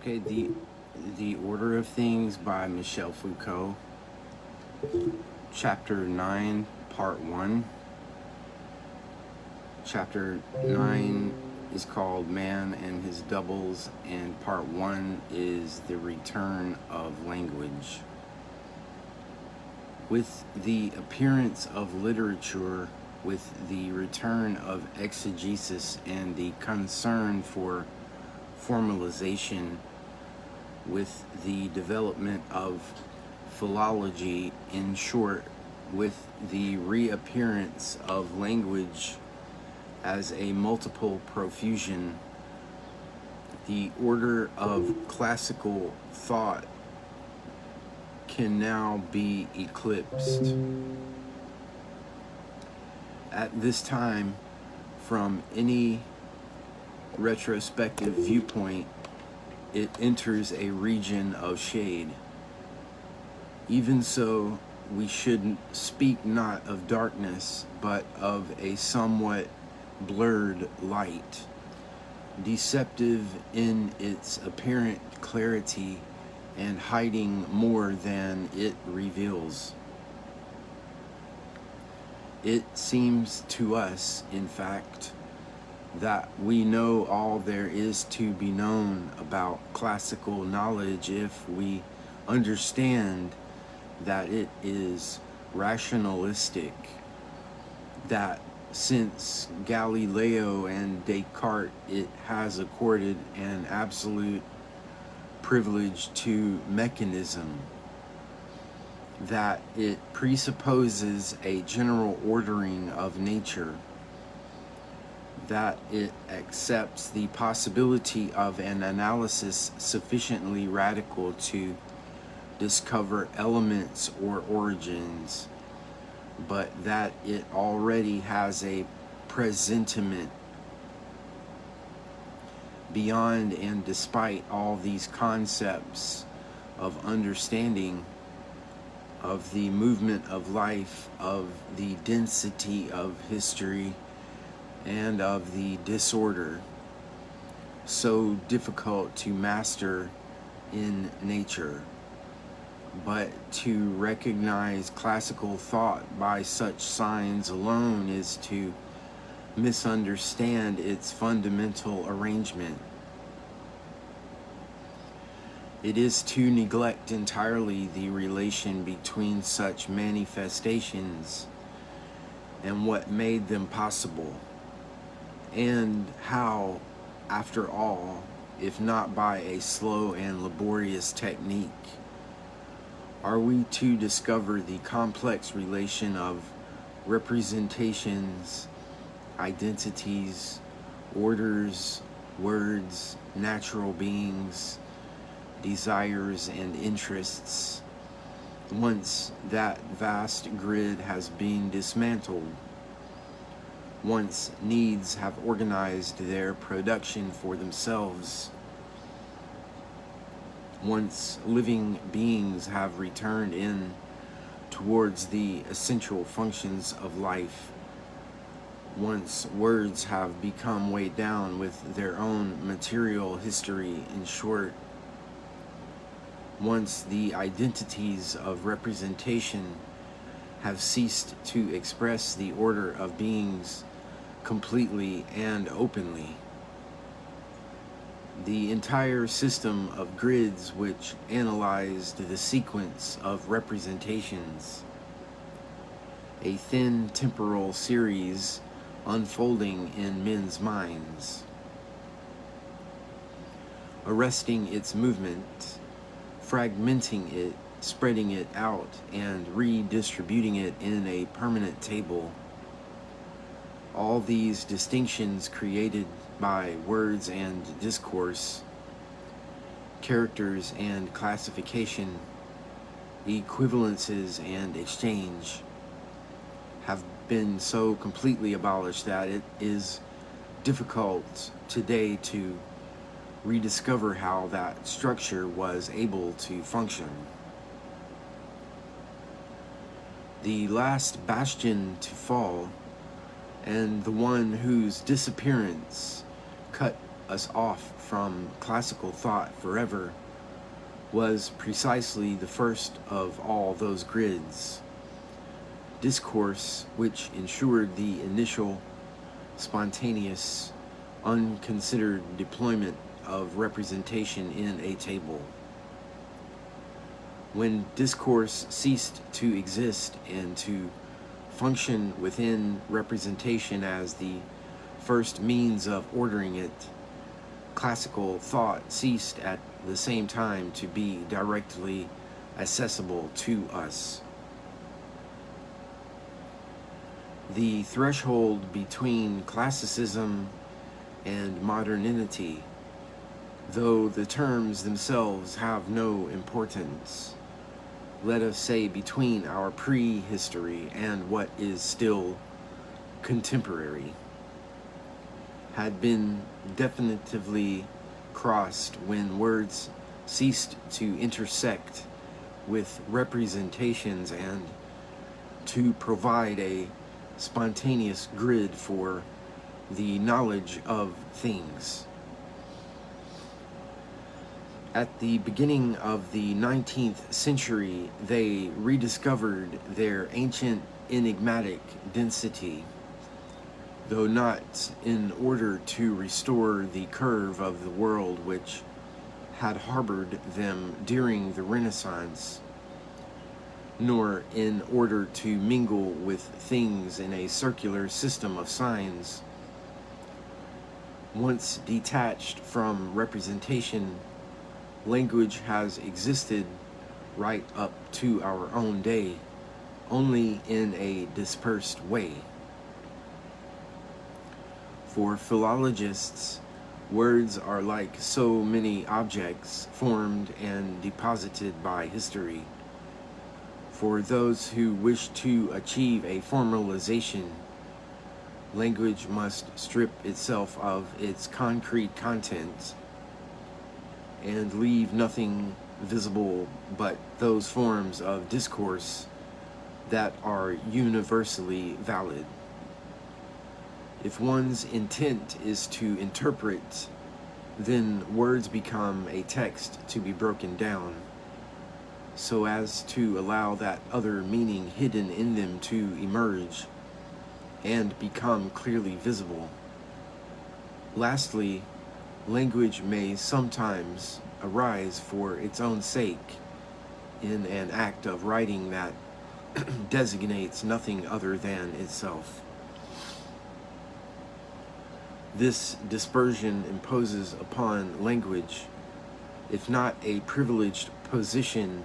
Okay, the Order of Things by Michel Foucaul, Chapter 9, Part 1. Chapter 9 is called Man and His Doubles, and Part 1 is The Return of Language. With the appearance of literature, with the return of exegesis and the concern for formalization, with the development of philology, in short, with the reappearance of language as a multiple profusion, the order of classical thought can now be eclipsed. At this time, from any retrospective viewpoint, it enters a region of shade. Even so, we should speak not of darkness, but of a somewhat blurred light, deceptive in its apparent clarity and hiding more than it reveals. It seems to us, in fact, that we know all there is to be known about classical knowledge if we understand that it is rationalistic, that since Galileo and Descartes it has accorded an absolute privilege to mechanism, that it presupposes a general ordering of nature, that it accepts the possibility of an analysis sufficiently radical to discover elements or origins, but that it already has a presentiment. Beyond and despite all these concepts of understanding, of the movement of life, of the density of history, and of the disorder, so difficult to master in nature, but to recognize classical thought by such signs alone is to misunderstand its fundamental arrangement. It is to neglect entirely the relation between such manifestations and what made them possible, and how, after all, if not by a slow and laborious technique, are we to discover the complex relation of representations, identities, orders, words, natural beings, desires, and interests, once that vast grid has been dismantled, once needs have organized their production for themselves, once living beings have returned in towards the essential functions of life, once words have become weighed down with their own material history, in short, once the identities of representation have ceased to express the order of beings completely and openly, the entire system of grids which analyzed the sequence of representations, a thin temporal series unfolding in men's minds, arresting its movement, fragmenting it, spreading it out, and redistributing it in a permanent table. All these distinctions created by words and discourse, characters and classification, equivalences and exchange, have been so completely abolished that it is difficult today to rediscover how that structure was able to function. The last bastion to fall, and the one whose disappearance cut us off from classical thought forever, was precisely the first of all those grids. Discourse, which ensured the initial, spontaneous, unconsidered deployment of representation in a table. When discourse ceased to exist and to function within representation as the first means of ordering it, classical thought ceased at the same time to be directly accessible to us. The threshold between classicism and modernity, though the terms themselves have no importance, let us say between our prehistory and what is still contemporary, had been definitively crossed when words ceased to intersect with representations and to provide a spontaneous grid for the knowledge of things. At the beginning of the 19th century, they rediscovered their ancient enigmatic density, though not in order to restore the curve of the world which had harbored them during the Renaissance, nor in order to mingle with things in a circular system of signs. Once detached from representation, language has existed right up to our own day, only in a dispersed way. For philologists, words are like so many objects formed and deposited by history. For those who wish to achieve a formalization, language must strip itself of its concrete content and leave nothing visible but those forms of discourse that are universally valid. If one's intent is to interpret, then words become a text to be broken down, so as to allow that other meaning hidden in them to emerge and become clearly visible. Lastly, language may sometimes arise for its own sake in an act of writing that designates nothing other than itself. This dispersion imposes upon language, if not a privileged position,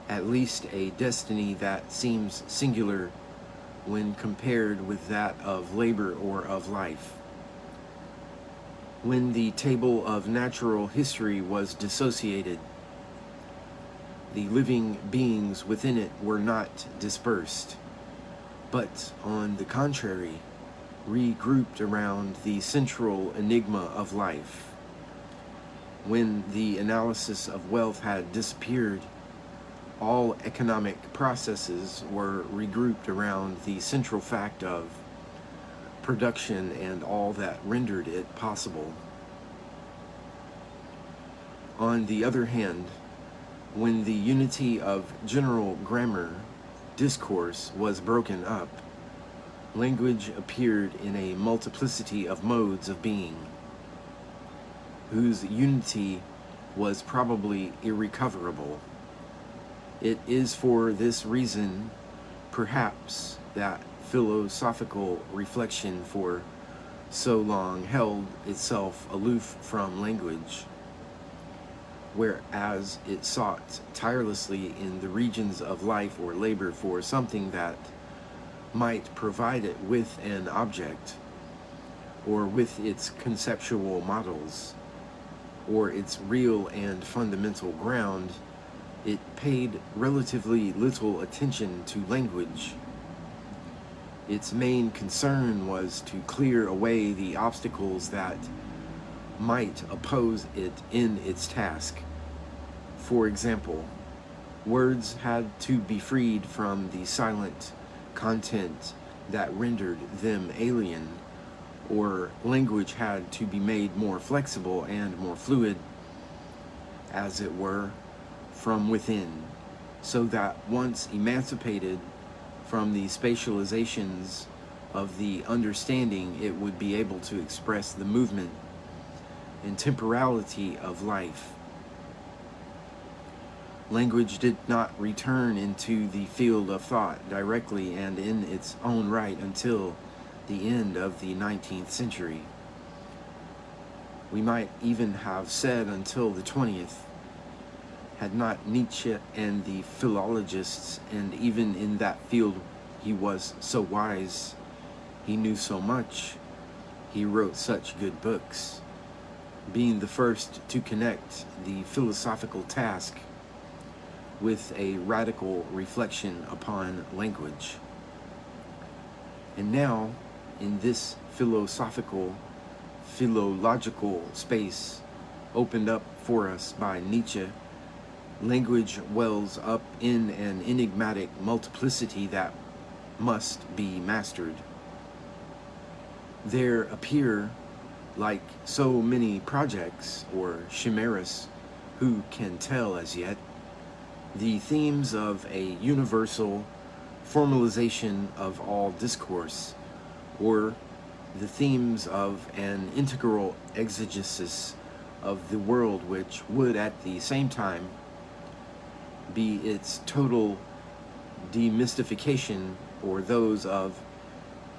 at least a destiny that seems singular when compared with that of labor or of life. When the table of natural history was dissociated, the living beings within it were not dispersed, but on the contrary, regrouped around the central enigma of life. When the analysis of wealth had disappeared, all economic processes were regrouped around the central fact of production and all that rendered it possible. On the other hand, when the unity of general grammar, discourse, was broken up, language appeared in a multiplicity of modes of being, whose unity was probably irrecoverable. It is for this reason, perhaps, that philosophical reflection for so long held itself aloof from language, whereas it sought tirelessly in the regions of life or labor for something that might provide it with an object, or with its conceptual models, or its real and fundamental ground. It paid relatively little attention to language. Its main concern was to clear away the obstacles that might oppose it in its task. For example, words had to be freed from the silent content that rendered them alien, or language had to be made more flexible and more fluid, as it were, from within, so that once emancipated from the spatializations of the understanding, it would be able to express the movement and temporality of life. Language did not return into the field of thought directly and in its own right until the end of the 19th century. We might even have said until the 20th, had not Nietzsche and the philologists, and even in that field he was so wise, he knew so much, he wrote such good books, being the first to connect the philosophical task with a radical reflection upon language. And now, in this philological space opened up for us by Nietzsche, language wells up in an enigmatic multiplicity that must be mastered. There appear, like so many projects or chimeras, who can tell as yet, the themes of a universal formalization of all discourse, or the themes of an integral exegesis of the world, which would at the same time be its total demystification, or those of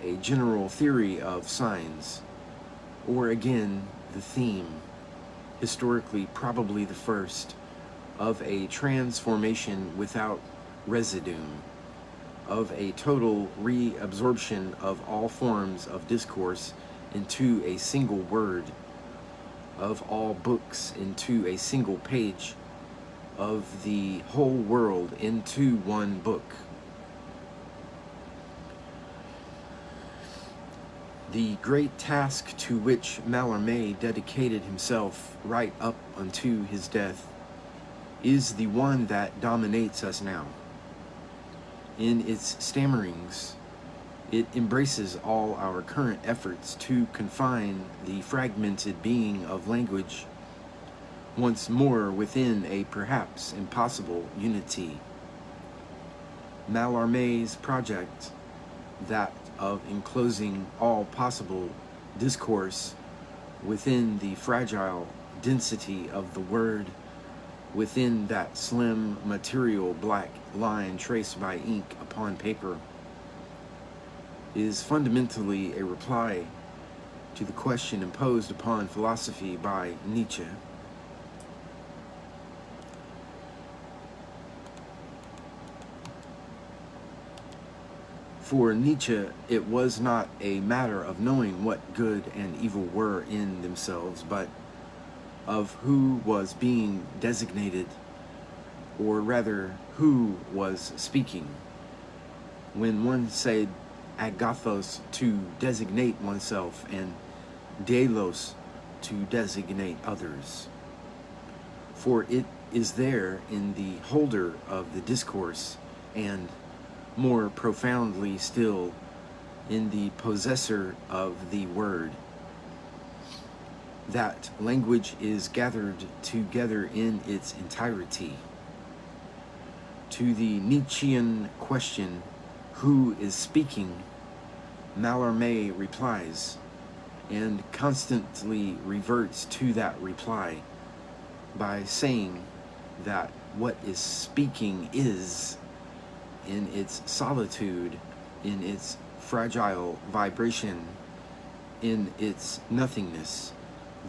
a general theory of signs, or again the theme, historically probably the first, of a transformation without residue, of a total reabsorption of all forms of discourse into a single word, of all books into a single page, of the whole world into one book. The great task to which Mallarmé dedicated himself right up unto his death is the one that dominates us now. In its stammerings, it embraces all our current efforts to confine the fragmented being of language once more within a perhaps impossible unity. Mallarmé's project, that of enclosing all possible discourse within the fragile density of the word, within that slim material black line traced by ink upon paper, is fundamentally a reply to the question imposed upon philosophy by Nietzsche. For Nietzsche, it was not a matter of knowing what good and evil were in themselves, but of who was being designated, or rather, who was speaking. When one said agathos to designate oneself and delos to designate others. For it is there in the holder of the discourse, and more profoundly still, in the possessor of the word, that language is gathered together in its entirety. To the Nietzschean question, who is speaking, Mallarmé replies, and constantly reverts to that reply by saying that what is speaking is, in its solitude, in its fragile vibration, in its nothingness,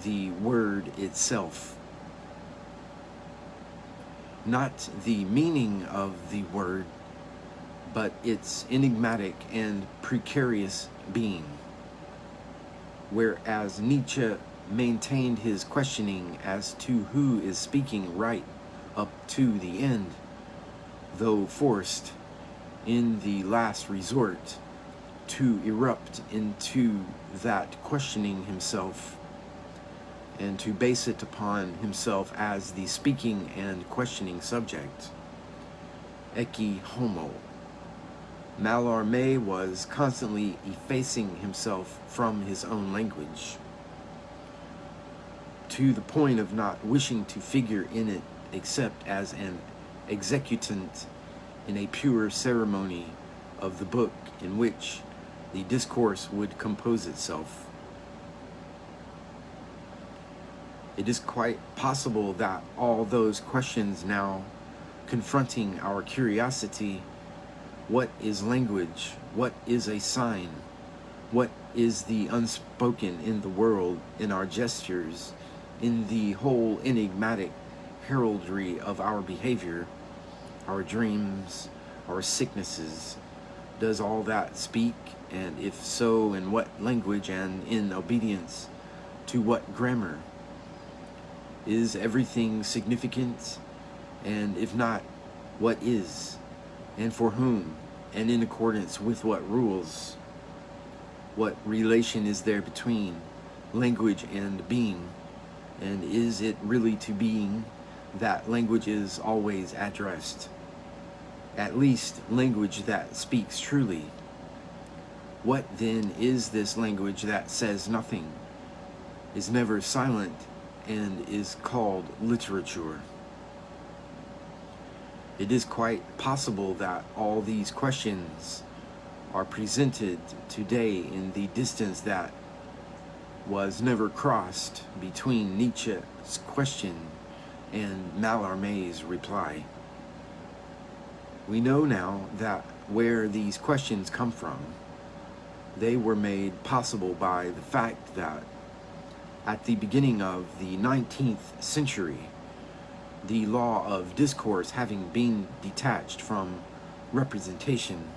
the word itself. Not the meaning of the word, but its enigmatic and precarious being. Whereas Nietzsche maintained his questioning as to who is speaking right up to the end, though forced, in the last resort, to erupt into that questioning himself, and to base it upon himself as the speaking and questioning subject. Ecce homo. Mallarmé was constantly effacing himself from his own language, to the point of not wishing to figure in it except as an executant in a pure ceremony of the book in which the discourse would compose itself. It is quite possible that all those questions now confronting our curiosity: what is language? What is a sign? What is the unspoken in the world, in our gestures, in the whole enigmatic heraldry of our behavior, our dreams, our sicknesses? Does all that speak? And if so, in what language and in obedience to what grammar? Is everything significant? And if not, what is? And for whom? And in accordance with what rules? What relation is there between language and being? And is it really to being that language is always addressed? At least language that speaks truly. What then is this language that says nothing, is never silent, and is called literature? It is quite possible that all these questions are presented today in the distance that was never crossed between Nietzsche's question and Mallarmé's reply. We know now that where these questions come from, they were made possible by the fact that at the beginning of the 19th century, the law of discourse having been detached from representation,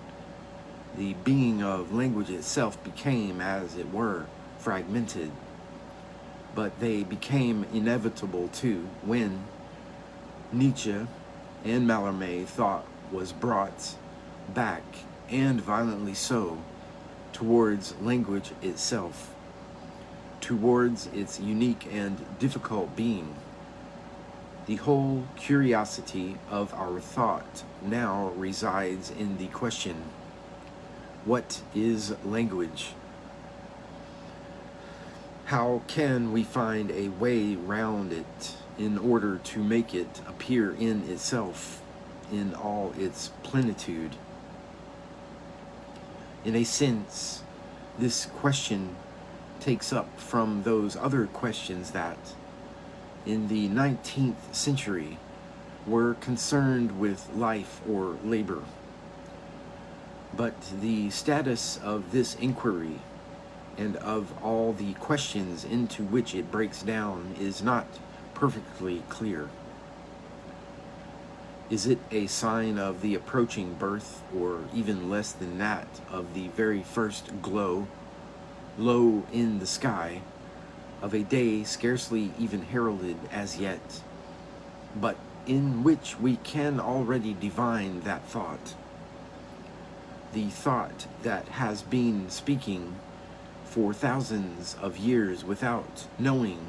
the being of language itself became, as it were, fragmented. But they became inevitable too when Nietzsche and Mallarmé thought was brought back, and violently so, towards language itself, towards its unique and difficult being. The whole curiosity of our thought now resides in the question: what is language? How can we find a way round it in order to make it appear in itself, in all its plenitude? In a sense, this question takes up from those other questions that, in the 19th century, were concerned with life or labor. But the status of this inquiry and of all the questions into which it breaks down is not perfectly clear. Is it a sign of the approaching birth, or even less than that, of the very first glow, low in the sky, of a day scarcely even heralded as yet, but in which we can already divine that thought? The thought that has been speaking for thousands of years without knowing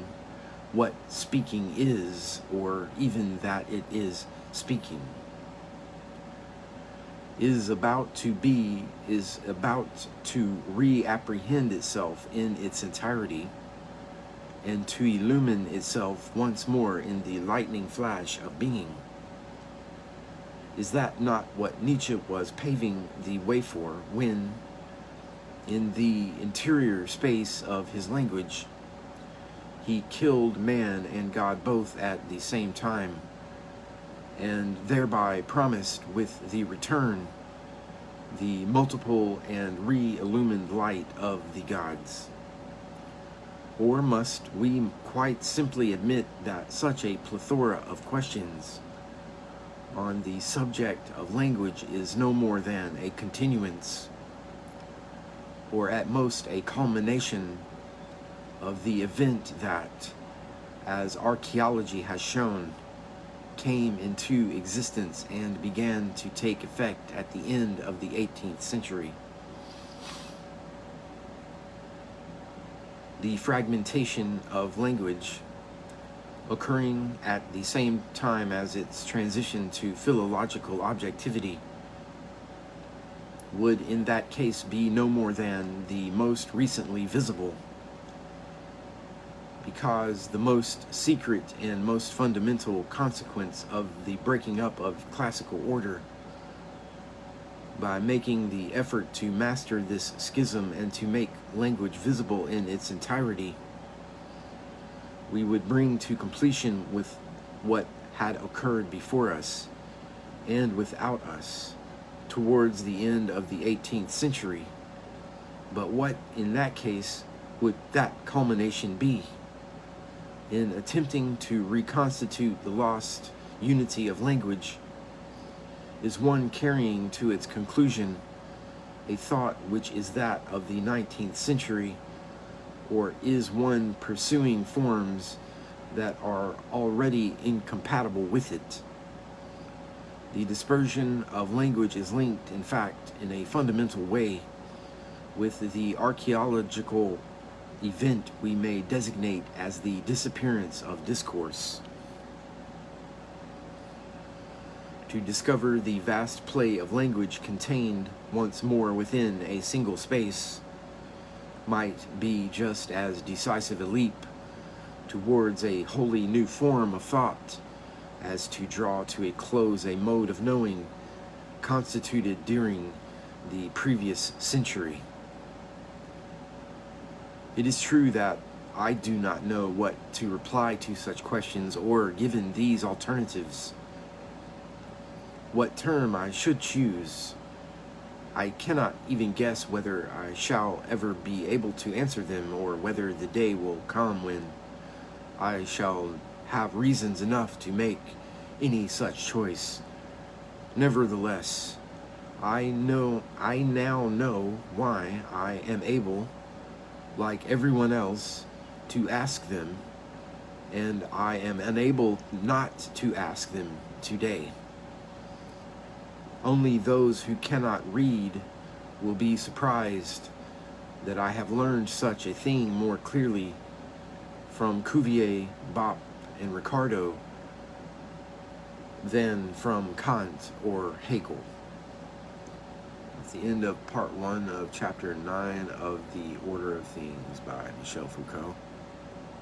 what speaking is, or even that it is speaking, is about to reapprehend itself in its entirety, and to illumine itself once more in the lightning flash of being. Is that not what Nietzsche was paving the way for when, in the interior space of his language, he killed man and God both at the same time, and thereby promised with the return the multiple and re-illumined light of the gods? Or must we quite simply admit that such a plethora of questions on the subject of language is no more than a continuance, or at most a culmination, of the event that, as archaeology has shown, came into existence and began to take effect at the end of the 18th century? The fragmentation of language, occurring at the same time as its transition to philological objectivity, would in that case be no more than the most recently visible, because the most secret and most fundamental consequence of the breaking up of classical order, by making the effort to master this schism and to make language visible in its entirety, we would bring to completion with what had occurred before us and without us towards the end of the 18th century. But what, in that case, would that culmination be? In attempting to reconstitute the lost unity of language, is one carrying to its conclusion a thought which is that of the 19th century, or is one pursuing forms that are already incompatible with it? The dispersion of language is linked, in fact, in a fundamental way, with the archaeological event we may designate as the disappearance of discourse. To discover the vast play of language contained once more within a single space might be just as decisive a leap towards a wholly new form of thought as to draw to a close a mode of knowing constituted during the previous century. It is true that I do not know what to reply to such questions, or, given these alternatives, what term I should choose. I cannot even guess whether I shall ever be able to answer them, or whether the day will come when I shall have reasons enough to make any such choice. Nevertheless, I now know why I am able, like everyone else, to ask them, and I am unable not to ask them today. Only those who cannot read will be surprised that I have learned such a thing more clearly from Cuvier, Bopp, and Ricardo than from Kant or Hegel. That's the end of part 1 of chapter 9 of The Order of Things by Michel Foucaul.